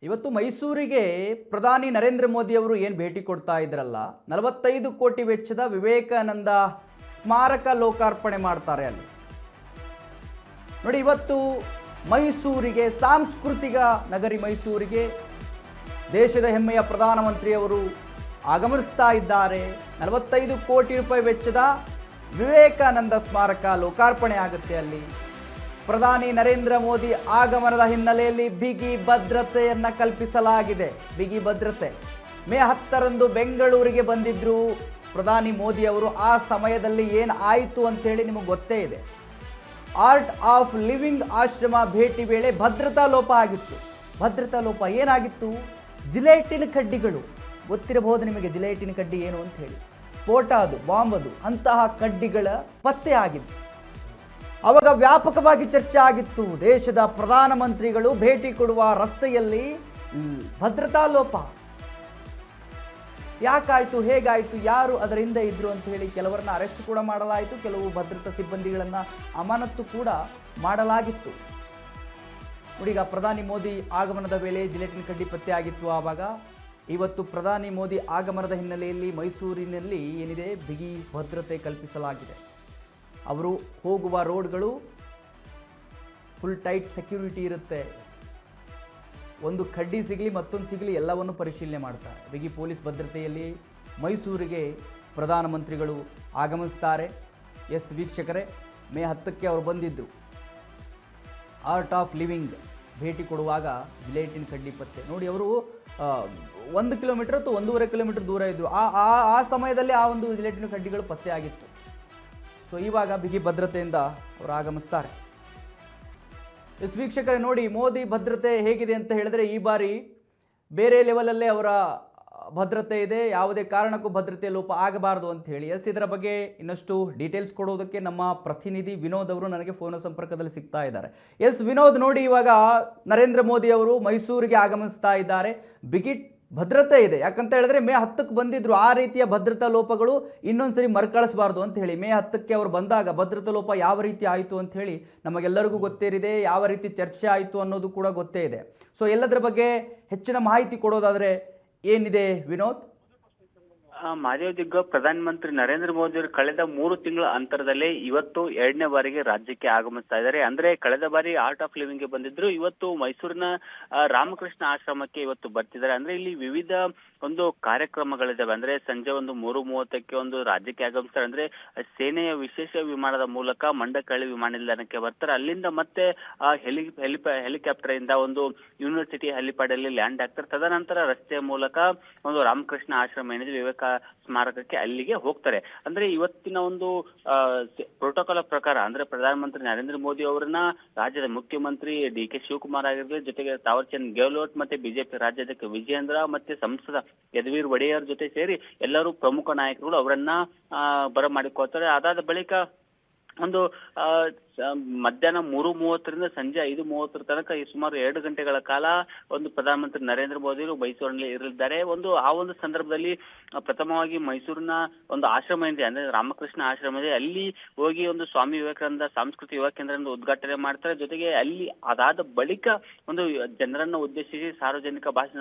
ಇವತ್ತು ಮೈಸೂರಿಗೆ ಪ್ರಧಾನಿ ನರೇಂದ್ರ ಮೋದಿ ಅವರು ಏನು ಭೇಟಿ ಕೊಡ್ತಾ ಇದ್ರಲ್ಲ, 45 ಕೋಟಿ ವೆಚ್ಚದ ವಿವೇಕಾನಂದ ಸ್ಮಾರಕ ಲೋಕಾರ್ಪಣೆ ಮಾಡ್ತಾರೆ ಅಲ್ಲಿ. ನೋಡಿ, ಇವತ್ತು ಮೈಸೂರಿಗೆ, ಸಾಂಸ್ಕೃತಿಕ ನಗರಿ ಮೈಸೂರಿಗೆ ದೇಶದ ಹೆಮ್ಮೆಯ ಪ್ರಧಾನಮಂತ್ರಿಯವರು ಆಗಮಿಸ್ತಾ ಇದ್ದಾರೆ. 45 ಕೋಟಿ ರೂಪಾಯಿ ವೆಚ್ಚದ ವಿವೇಕಾನಂದ ಸ್ಮಾರಕ ಲೋಕಾರ್ಪಣೆ ಆಗುತ್ತೆ ಅಲ್ಲಿ. ಪ್ರಧಾನಿ ನರೇಂದ್ರ ಮೋದಿ ಆಗಮನದ ಹಿನ್ನೆಲೆಯಲ್ಲಿ ಬಿಗಿ ಭದ್ರತೆಯನ್ನು ಕಲ್ಪಿಸಲಾಗಿದೆ. ಬಿಗಿ ಭದ್ರತೆ. ಮೇ 10ರಂದು ಬೆಂಗಳೂರಿಗೆ ಬಂದಿದ್ರು ಪ್ರಧಾನಿ ಮೋದಿ ಅವರು. ಆ ಸಮಯದಲ್ಲಿ ಏನು ಆಯಿತು ಅಂತೇಳಿ ನಿಮಗೆ ಗೊತ್ತೇ ಇದೆ. ಆರ್ಟ್ ಆಫ್ ಲಿವಿಂಗ್ ಆಶ್ರಮ ಭೇಟಿ ವೇಳೆ ಭದ್ರತಾ ಲೋಪ ಆಗಿತ್ತು. ಭದ್ರತಾ ಲೋಪ ಏನಾಗಿತ್ತು? ಜಿಲೇಟಿನ್ ಕಡ್ಡಿಗಳು. ಗೊತ್ತಿರಬಹುದು ನಿಮಗೆ ಜಿಲೇಟಿನ್ ಕಡ್ಡಿ ಏನು ಅಂತ ಹೇಳಿ. ಸ್ಫೋಟ ಅದು, ಬಾಂಬ್ ಅದು, ಅಂತಹ ಕಡ್ಡಿಗಳ ಪತ್ತೆ ಆಗಿತ್ತು. ಅವಾಗ ವ್ಯಾಪಕವಾಗಿ ಚರ್ಚೆ ಆಗಿತ್ತು. ದೇಶದ ಪ್ರಧಾನಮಂತ್ರಿಗಳು ಭೇಟಿ ಕೊಡುವ ರಸ್ತೆಯಲ್ಲಿ ಭದ್ರತಾ ಲೋಪ ಯಾಕಾಯಿತು, ಹೇಗಾಯಿತು, ಯಾರು ಅದರ ಹಿಂದೆ ಇದ್ರು ಅಂತ ಹೇಳಿ ಕೆಲವರನ್ನ ಅರೆಸ್ಟ್ ಕೂಡ ಮಾಡಲಾಯಿತು. ಕೆಲವು ಭದ್ರತಾ ಸಿಬ್ಬಂದಿಗಳನ್ನು ಅಮಾನತ್ತು ಕೂಡ ಮಾಡಲಾಗಿತ್ತು. ನೋಡಿ, ಈಗ ಪ್ರಧಾನಿ ಮೋದಿ ಆಗಮನದ ವೇಳೆ ಜಿಲೇಟಿನ್ ಕಡ್ಡಿ ಪತ್ತೆ ಆಗಿತ್ತು. ಆವಾಗ ಇವತ್ತು ಪ್ರಧಾನಿ ಮೋದಿ ಆಗಮನದ ಹಿನ್ನೆಲೆಯಲ್ಲಿ ಮೈಸೂರಿನಲ್ಲಿ ಏನಿದೆ, ಬಿಗಿ ಭದ್ರತೆ ಕಲ್ಪಿಸಲಾಗಿದೆ. ಅವರು ಹೋಗುವ ರೋಡ್ಗಳು ಫುಲ್ ಟೈಟ್ ಸೆಕ್ಯೂರಿಟಿ ಇರುತ್ತೆ. ಒಂದು ಕಡ್ಡಿ ಸಿಗಲಿ ಮತ್ತೊಂದು ಸಿಗಲಿ ಎಲ್ಲವನ್ನು ಪರಿಶೀಲನೆ ಮಾಡ್ತಾರೆ. ಬಿಗಿ ಪೊಲೀಸ್ ಭದ್ರತೆಯಲ್ಲಿ ಮೈಸೂರಿಗೆ ಪ್ರಧಾನಮಂತ್ರಿಗಳು ಆಗಮಿಸ್ತಾರೆ. ವೀಕ್ಷಕರೇ, ಮೇ 10ಕ್ಕೆ ಅವರು ಬಂದಿದ್ದರು. ಆರ್ಟ್ ಆಫ್ ಲಿವಿಂಗ್ ಭೇಟಿ ಕೊಡುವಾಗ ಜಿಲೇಟಿನ್ ಕಡ್ಡಿ ಪತ್ತೆ. ನೋಡಿ, ಅವರು 1 ಕಿಲೋಮೀಟರ್ ಅಥವಾ 1.5 ಕಿಲೋಮೀಟರ್ ದೂರ ಇದ್ದರು. ಆ ಸಮಯದಲ್ಲಿ ಆ ಒಂದು ಜಿಲೇಟಿನ್ ಕಡ್ಡಿಗಳು ಪತ್ತೆ ಆಗಿತ್ತು. ಸೊ ಇವಾಗ ಬಿಗಿ ಭದ್ರತೆಯಿಂದ ಅವರು ಆಗಮಿಸ್ತಾರೆ. ವೀಕ್ಷಕರೇ, ನೋಡಿ ಮೋದಿ ಭದ್ರತೆ ಹೇಗಿದೆ ಅಂತ ಹೇಳಿದ್ರೆ, ಈ ಬಾರಿ ಬೇರೆ ಲೆವೆಲಲ್ಲೇ ಅವರ ಭದ್ರತೆ ಇದೆ. ಯಾವುದೇ ಕಾರಣಕ್ಕೂ ಭದ್ರತೆ ಲೋಪ ಆಗಬಾರದು ಅಂತ ಹೇಳಿ. ಇದರ ಬಗ್ಗೆ ಇನ್ನಷ್ಟು ಡೀಟೇಲ್ಸ್ ಕೊಡೋದಕ್ಕೆ ನಮ್ಮ ಪ್ರತಿನಿಧಿ ವಿನೋದ್ ಅವರು ನನಗೆ ಫೋನ್ ಸಂಪರ್ಕದಲ್ಲಿ ಸಿಗ್ತಾ ಇದ್ದಾರೆ. ವಿನೋದ್, ನೋಡಿ ಇವಾಗ ನರೇಂದ್ರ ಮೋದಿ ಅವರು ಮೈಸೂರಿಗೆ ಆಗಮಿಸ್ತಾ ಇದ್ದಾರೆ. ಬಿಗಿ ಭದ್ರತೆ ಇದೆ. ಯಾಕಂತ ಹೇಳಿದ್ರೆ ಮೇ 10ಕ್ಕೆ ಬಂದಿದ್ರು. ಆ ರೀತಿಯ ಭದ್ರತಾ ಲೋಪಗಳು ಇನ್ನೊಂದ್ಸರಿ ಮರುಕಳಿಸಬಾರ್ದು ಅಂತ ಹೇಳಿ ಮೇ 10ಕ್ಕೆ ಅವರು ಬಂದಾಗ ಭದ್ರತಾ ಲೋಪ ಯಾವ ರೀತಿ ಆಯಿತು ಅಂತ ಹೇಳಿ ನಮಗೆಲ್ಲರಿಗೂ ಗೊತ್ತೇರಿದೆ. ಯಾವ ರೀತಿ ಚರ್ಚೆ ಆಯಿತು ಅನ್ನೋದು ಕೂಡ ಗೊತ್ತೇ ಇದೆ. ಸೊ ಎಲ್ಲದರ ಬಗ್ಗೆ ಹೆಚ್ಚಿನ ಮಾಹಿತಿ ಕೊಡೋದಾದ್ರೆ ಏನಿದೆ ವಿನೋದ್? ಮಾದೇವ್ ದಿಗ್ಗ, ಪ್ರಧಾನಮಂತ್ರಿ ನರೇಂದ್ರ ಮೋದಿ ಅವರು ಕಳೆದ 3 ತಿಂಗಳ ಅಂತರದಲ್ಲೇ ಇವತ್ತು 2ನೇ ಬಾರಿಗೆ ರಾಜ್ಯಕ್ಕೆ ಆಗಮಿಸ್ತಾ ಇದ್ದಾರೆ. ಅಂದ್ರೆ ಕಳೆದ ಬಾರಿ ಆರ್ಟ್ ಆಫ್ ಲಿವಿಂಗ್ ಗೆ ಬಂದಿದ್ರು. ಇವತ್ತು ಮೈಸೂರಿನ ರಾಮಕೃಷ್ಣ ಆಶ್ರಮಕ್ಕೆ ಇವತ್ತು ಬರ್ತಿದ್ದಾರೆ. ಅಂದ್ರೆ ಇಲ್ಲಿ ವಿವಿಧ ಒಂದು ಕಾರ್ಯಕ್ರಮಗಳಿದಾವೆ. ಅಂದ್ರೆ ಸಂಜೆ ಒಂದು 3:30ಕ್ಕೆ ಒಂದು ರಾಜ್ಯಕ್ಕೆ ಆಗಮಿಸ್ತಾರೆ. ಅಂದ್ರೆ ಸೇನೆಯ ವಿಶೇಷ ವಿಮಾನದ ಮೂಲಕ ಮಂಡಕಳ್ಳಿ ವಿಮಾನ ನಿಲ್ದಾಣಕ್ಕೆ ಬರ್ತಾರೆ. ಅಲ್ಲಿಂದ ಮತ್ತೆ ಹೆಲಿಕಾಪ್ಟರ್ ಇಂದ ಒಂದು ಯೂನಿವರ್ಸಿಟಿ ಹೆಲಿಪ್ಯಾಡ್ ಅಲ್ಲಿ ಲ್ಯಾಂಡ್ ಆಗ್ತಾರೆ. ತದನಂತರ ರಸ್ತೆಯ ಮೂಲಕ ಒಂದು ರಾಮಕೃಷ್ಣ ಆಶ್ರಮ ಏನಿದೆ ವಿವೇಕ ಸ್ಮಾರಕಕ್ಕೆ ಅಲ್ಲಿಗೆ ಹೋಗ್ತಾರೆ. ಅಂದ್ರೆ ಇವತ್ತಿನ ಒಂದು ಪ್ರೋಟೋಕಾಲ್ ಪ್ರಕಾರ ಅಂದ್ರೆ ಪ್ರಧಾನಮಂತ್ರಿ ನರೇಂದ್ರ ಮೋದಿ ಅವರನ್ನ ರಾಜ್ಯದ ಮುಖ್ಯಮಂತ್ರಿ ಡಿ.ಕೆ. ಶಿವಕುಮಾರ್ ಆಗಿರ್ಬೋದು, ಜೊತೆಗೆ ತಾವರ್ಚಂದ್ ಗೆಹ್ಲೋಟ್ ಮತ್ತೆ ಬಿಜೆಪಿ ರಾಜ್ಯಾಧ್ಯಕ್ಷ ವಿಜಯೇಂದ್ರ ಮತ್ತೆ ಸಂಸದ ಯದುವೀರ್ ಒಡೆಯರ್ ಜೊತೆ ಸೇರಿ ಎಲ್ಲರೂ ಪ್ರಮುಖ ನಾಯಕರುಗಳು ಅವರನ್ನ ಬರಮಾಡಿಕೊಳ್ತಾರೆ. ಅದಾದ ಬಳಿಕ ಒಂದು ಮಧ್ಯಾಹ್ನ 3:30ರಿಂದ ಸಂಜೆ 5:30 ತನಕ ಈ ಸುಮಾರು 2 ಗಂಟೆಗಳ ಕಾಲ ಒಂದು ಪ್ರಧಾನಮಂತ್ರಿ ನರೇಂದ್ರ ಮೋದಿ ಅವರು ಮೈಸೂರಿನಲ್ಲಿ ಇರಲಿದ್ದಾರೆ. ಆ ಒಂದು ಸಂದರ್ಭದಲ್ಲಿ ಪ್ರಥಮವಾಗಿ ಮೈಸೂರಿನ ಒಂದು ಆಶ್ರಮ ಇದೆ, ಅಂದ್ರೆ ರಾಮಕೃಷ್ಣ ಆಶ್ರಮ ಇದೆ. ಅಲ್ಲಿ ಹೋಗಿ ಒಂದು ಸ್ವಾಮಿ ವಿವೇಕಾನಂದ ಸಾಂಸ್ಕೃತಿಕ ಯುವ ಕೇಂದ್ರದಿಂದ ಉದ್ಘಾಟನೆ ಮಾಡ್ತಾರೆ. ಜೊತೆಗೆ ಅಲ್ಲಿ ಅದಾದ ಬಳಿಕ ಒಂದು ಜನರನ್ನ ಉದ್ದೇಶಿಸಿ ಸಾರ್ವಜನಿಕ ಭಾಷಣ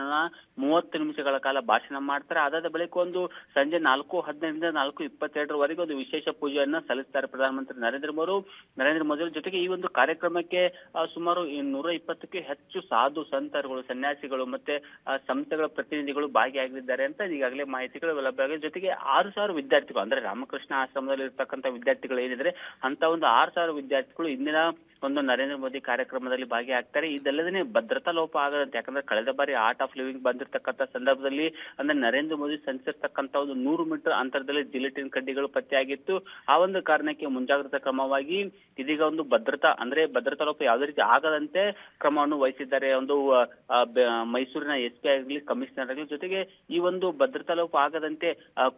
30 ನಿಮಿಷಗಳ ಕಾಲ ಭಾಷಣ ಮಾಡ್ತಾರೆ. ಅದಾದ ಬಳಿಕ ಒಂದು ಸಂಜೆ 4:15ರಿಂದ 4:22 ಒಂದು ವಿಶೇಷ ಪೂಜೆಯನ್ನ ಸಲ್ಲಿಸ್ತಾರೆ ಪ್ರಧಾನಮಂತ್ರಿ ನರೇಂದ್ರ ಮೋದಿ ಜೊತೆಗೆ. ಈ ಒಂದು ಕಾರ್ಯಕ್ರಮಕ್ಕೆ ಸುಮಾರು 120ಕ್ಕೆ ಹೆಚ್ಚು ಸಾಧು ಸಂತರುಗಳು, ಸನ್ಯಾಸಿಗಳು ಮತ್ತೆ ಸಂಸ್ಥೆಗಳ ಪ್ರತಿನಿಧಿಗಳು ಭಾಗಿಯಾಗಲಿದ್ದಾರೆ ಅಂತ ಈಗಾಗಲೇ ಮಾಹಿತಿಗಳು ಲಭ್ಯವಾಗಿದೆ. ಜೊತೆಗೆ 6,000 ವಿದ್ಯಾರ್ಥಿಗಳು, ಅಂದ್ರೆ ರಾಮಕೃಷ್ಣ ಆಶ್ರಮದಲ್ಲಿ ಇರ್ತಕ್ಕಂಥ ವಿದ್ಯಾರ್ಥಿಗಳು ಏನಿದ್ರೆ ಅಂತ ಒಂದು 6,000 ವಿದ್ಯಾರ್ಥಿಗಳು ಇಂದಿನ ಒಂದು ನರೇಂದ್ರ ಮೋದಿ ಕಾರ್ಯಕ್ರಮದಲ್ಲಿ ಭಾಗಿಯಾಗ್ತಾರೆ. ಇದಲ್ಲದೇ ಭದ್ರತಾ ಲೋಪ ಆಗದಂತೆ, ಯಾಕಂದ್ರೆ ಕಳೆದ ಬಾರಿ ಆರ್ಟ್ ಆಫ್ ಲಿವಿಂಗ್ ಬಂದಿರತಕ್ಕಂಥ ಸಂದರ್ಭದಲ್ಲಿ ಅಂದ್ರೆ ನರೇಂದ್ರ ಮೋದಿ ಸಂಚರಿಸತಕ್ಕಂಥ ಒಂದು 100 ಮೀಟರ್ ಅಂತರದಲ್ಲಿ ಜಿಲೆಟಿನ್ ಕಡ್ಡಿಗಳು ಪತ್ತೆಯಾಗಿತ್ತು. ಆ ಒಂದು ಕಾರಣಕ್ಕೆ ಮುಂಜಾಗ್ರತಾ ಕ್ರಮವಾಗಿ ಇದೀಗ ಒಂದು ಭದ್ರತಾ ಲೋಪ ಯಾವುದೇ ರೀತಿ ಆಗದಂತೆ ಕ್ರಮವನ್ನು ವಹಿಸಿದ್ದಾರೆ ಒಂದು ಮೈಸೂರಿನ SP ಆಗಲಿ ಕಮಿಷನರ್ ಆಗಲಿ. ಜೊತೆಗೆ ಈ ಒಂದು ಭದ್ರತಾ ಲೋಪ ಆಗದಂತೆ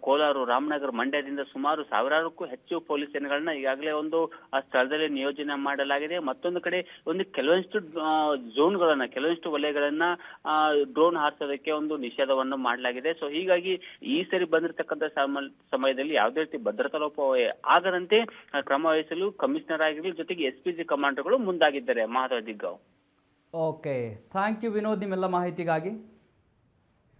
ಕೋಲಾರ, ರಾಮನಗರ, ಮಂಡ್ಯದಿಂದ ಸುಮಾರು 1000ಕ್ಕೂ ಹೆಚ್ಚು ಪೊಲೀಸ್ ಸೇನೆಗಳನ್ನ ಈಗಾಗಲೇ ಒಂದು ಸ್ಥಳದಲ್ಲಿ ನಿಯೋಜನೆ ಮಾಡಲಾಗಿದೆ. ಮತ್ತೊಂದು ಕಡೆ ಒಂದು ಕೆಲವೊಂದಿಷ್ಟು ಝೋನ್ಗಳನ್ನ, ಕೆಲವೊಂದಿಷ್ಟು ವಲಯಗಳನ್ನ ಡ್ರೋನ್ ಹಾರಿಸೋದಕ್ಕೆ ಒಂದು ನಿಷೇಧವನ್ನು ಮಾಡಲಾಗಿದೆ. ಸೊ ಹೀಗಾಗಿ ಈ ಸರಿ ಬಂದಿರತಕ್ಕಂಥ ಸಮಯದಲ್ಲಿ ಯಾವುದೇ ರೀತಿ ಭದ್ರತಾ ಲೋಪ ಆಗದಂತೆ ಕ್ರಮ ವಹಿಸಲು ಕಮಿಷನರ್ ಆಗಿರಲಿ ಜೊತೆಗೆ SPG ಕಮಾಂಡರ್ಗಳು ಮುಂದಾಗಿದ್ದಾರೆ. Madhava Diggav. Okay thank you Vinod ನಿಮ್ಮೆಲ್ಲ ಮಾಹಿತಿಗಾಗಿ.